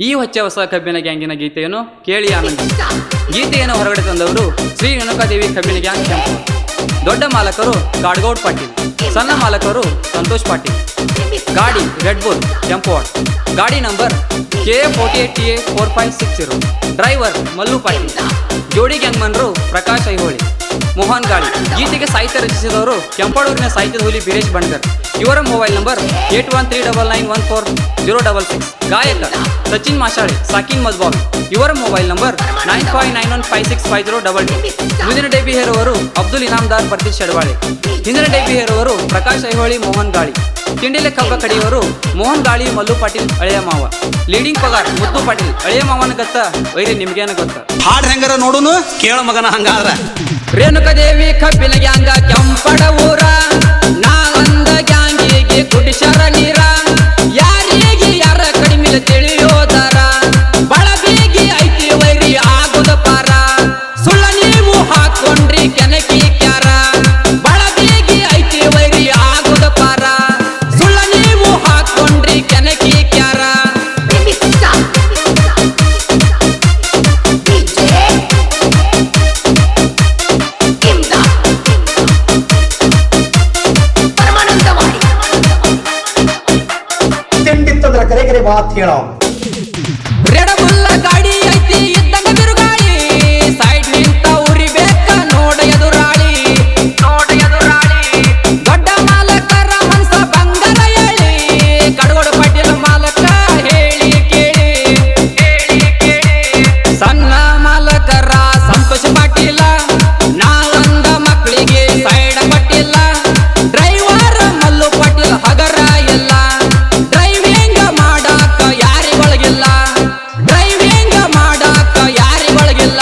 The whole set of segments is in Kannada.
ಈ ಹೊಚ್ಚ ಹೊಸ ಕಬ್ಬಿನ ಗ್ಯಾಂಗಿನ ಗೀತೆಯನ್ನು ಕೇಳಿ ಆನಂದಿಸಿ. ಗೀತೆಯನ್ನು ಹೊರಗಡೆ ತಂದವರು ಶ್ರೀ ರೇಣುಕಾದೇವಿ ಕಬ್ಬಿನ ಗ್ಯಾಂಗ್ ಕೆಂಪು. ದೊಡ್ಡ ಮಾಲಕರು ಕಾಡ್ಗೌಡ್ ಪಾಟೀಲ್, ಸಣ್ಣ ಮಾಲಕರು ಸಂತೋಷ್ ಪಾಟೀಲ್. ಗಾಡಿ ರೆಡ್ ಬುಲ್ ಕೆಂಪುವಾಡ್, ಗಾಡಿ number KA48TA 4560. Driver Mallu Patil. ಜೋಡಿ ಗ್ಯಾಂಗ್ ಮನ್ರು ಪ್ರಕಾಶ್ ಐಹೊಳಿ, ಮೋಹನ್ ಗಾಳಿ. ಗೀತೆಗೆ ಸಾಹಿತ್ಯ ರಚಿಸಿದವರು ಕೆಂಪಾಳೂರಿನ ಸಾಹಿತ್ಯದ ಹುಲಿ ಬೀರೇಶ್ ಬಣ್ಕರ್. ಇವರ ಮೊಬೈಲ್ ನಂಬರ್ 8139914066. ಗಾಯಕ ಸಚಿನ್ ಮಾಶಾಳೆ, ಸಾಕಿನ್ ಮಜ್ಬಾಲ್. ಇವರ ಮೊಬೈಲ್ ನಂಬರ್ 9591565022. ಮುಂದಿನ ಡೈಬಿ ಹೇರುವವರು ಅಬ್ದುಲ್ ಇನಾಮ್ದಾರ್ ಪ್ರತೀಶ್ ಶೆಡವಾಳೆ. ಹಿಂದಿನ ಡೈಬಿ ಹೇರುವವರು ಪ್ರಕಾಶ್ ಐಹೊಳಿ, ಮೋಹನ್ ಗಾಳಿ. ತಿಂಡಿಲೆ ಕಬ್ಬ ಕಡಿಯವರು ಮೋಹನ್ ಗಾಳಿ, ಮಲ್ಲು ಪಾಟೀಲ್ ಅಳೆಯ ಮಾವ. ಲೀಡಿಂಗ್ ಪಗಾರ್ ಮುದ್ದು ಪಾಟೀಲ್. ಅಳೆಯ ಮಾವನ ಗತ್ತ ವೈರಿ ನಿಮ್ಗೇನ ಗೊತ್ತ? ಹಾಡ್ ಹೆಂಗಾರ ನೋಡುನು ಕೇಳ ಮಗನ ಹಂಗಾದ್ರ. ರೇಣುಕಾದೇವಿ ಕಬ್ಬಿನ ಗ್ಯಾಂಗ ಕೆಂಪಡ ಊರ, ನಾವಂದ ಗ್ಯಾಂಗಿಗೆ ಕುಡಿಸರ ನೀರ. ಯಾರಿಗೆ ಯಾರ ಕಡಿಮೆ ತಿಳಿಯೋದರ, ಬಳಬಿಗಿ ಐತಿ ವೈರಿ ಆಗುದ ಪಾರ. ಸುಳ್ಳ ನೀವು ಹಾಕೊಂಡ್ರಿ ಕೆನಕಿ ಕ್ಯಾರ, ಬಳಬಿಗಿ ಐತಿ ವೈರಿ ಆಗುದ ಪಾರ. ಸುಳ್ಳ ನೀವು ಹಾಕೊಂಡ್ರಿ ಕೆನಕಿ ಕ್ಯಾರ. ತಿಂಡಿತ್ತಂದ್ರ ಕರೆ ಕರೆ ಮಾತ್ ಹೇಳ. ರೆಡಬುಲ್ಲ ಗಾಡಿ ಐತಿ ಇದ್ದಂಗ ಬಿರುಗಾಳಿ, ಸೈಡ್ ನಿಂತ ಉರಿಬೇಕ ನೋಡ ಎದುರಾಳಿ. ದೊಡ್ಡ ಮಾಲಕರ ಮನ್ಸ ಬಂಗಾರ ಹೇಳಿ, ಕಡಗೋಡು ಪಡ್ಡಿನ ಮಾಲಕ ಹೇಳಿ ಕೇಳಿ. ಸಣ್ಣ ಮಾಲಕರ ಸಂತೋಷ ಪಾಟೀಲ, ನಾವಂದ ಮಕ್ಕಳಿಗೆ ಸೈಡ್ ಪಟ್ಟಿಲ್ಲ. ಡ್ರೈವರ್ ಮಲ್ಲು ಪಾಟೀಲ್ ಹಗರ ಎಲ್ಲ, ಡ್ರೈವಿಂಗ್ ಮಾಡಾಕ ಯಾರಿಗೊಳಗಿಲ್ಲ. ಡ್ರೈವಿಂಗ್ ಮಾಡಾಕ ಯಾರಿಗೊಳಗಿಲ್ಲ.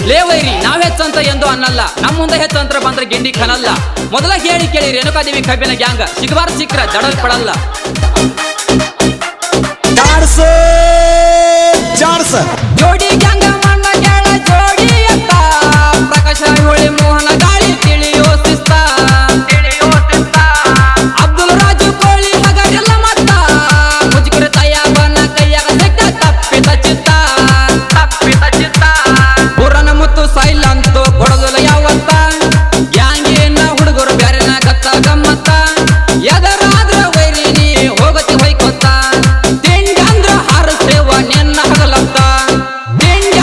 ಲೇವೈರಿ ನಾವ್ ಹೆಚ್ಚಂತ ಎಂದು ಅನ್ನಲ್ಲ, ನಮ್ಮ ಮುಂದೆ ಹೆಚ್ಚಂತ್ರ ಬಂದ್ರೆ ಗಿಂಡಿ ಖನಲ್ಲ. ಮೊದಲ ಹೇಳಿ ಕೇಳಿ ರೇಣುಕಾದೇವಿ ಕಬ್ಬಿನ ಗ್ಯಾಂಗ್, ಸಿಗಬಾರ ಸಿಕ್ರ ದಡಲ್ ಪಡಲ್ಲ. ಜೋಡಿ ಗ್ಯಾಂಗ ಮಣ್ಣ ಕೇಳ ಜೋಡಿ ಅಂತ, ಪ್ರಕಾಶ ಐಹೊಳಿ, ಮೋಹನ ಗಾಳಿ ತಿಳಿಯೋ ಶಿಸ್ತ. ಅಬ್ದುಲ್ ರಾಜು ಕೋಳಿ ಹಗರಿಲ್ಲ ಮತ್ತ, ಮುಜುಕರ ತಯ್ಯಾಬನ ಕೈಯಾಗ ಸಿಕ್ಕ ತಪ್ಪಿದ ಚಿತ್ತ. ಪುರನ ಮುತ್ತು ಸೈಲಂತು ಕೊಡದಲ್ಲ ಯಾವತ್ತ, ಗ್ಯಾಂಗಿನ ಹುಡುಗರು ಬ್ಯಾರೆನ ಗತ್ತ ಗಮ್ಮತ್ತ. ಎದರಾದ್ರ ವೈರಿ ನೀ ಹೋಗತಿ ಹೊಯ್ಕೊತ್ತ, ತಿಂಡಿ ಅಂದ್ರ ಹಾರಸ್ತೇವ ನಿನ್ನ ಹಗಲತ್ತ. ತಿಂಡಿ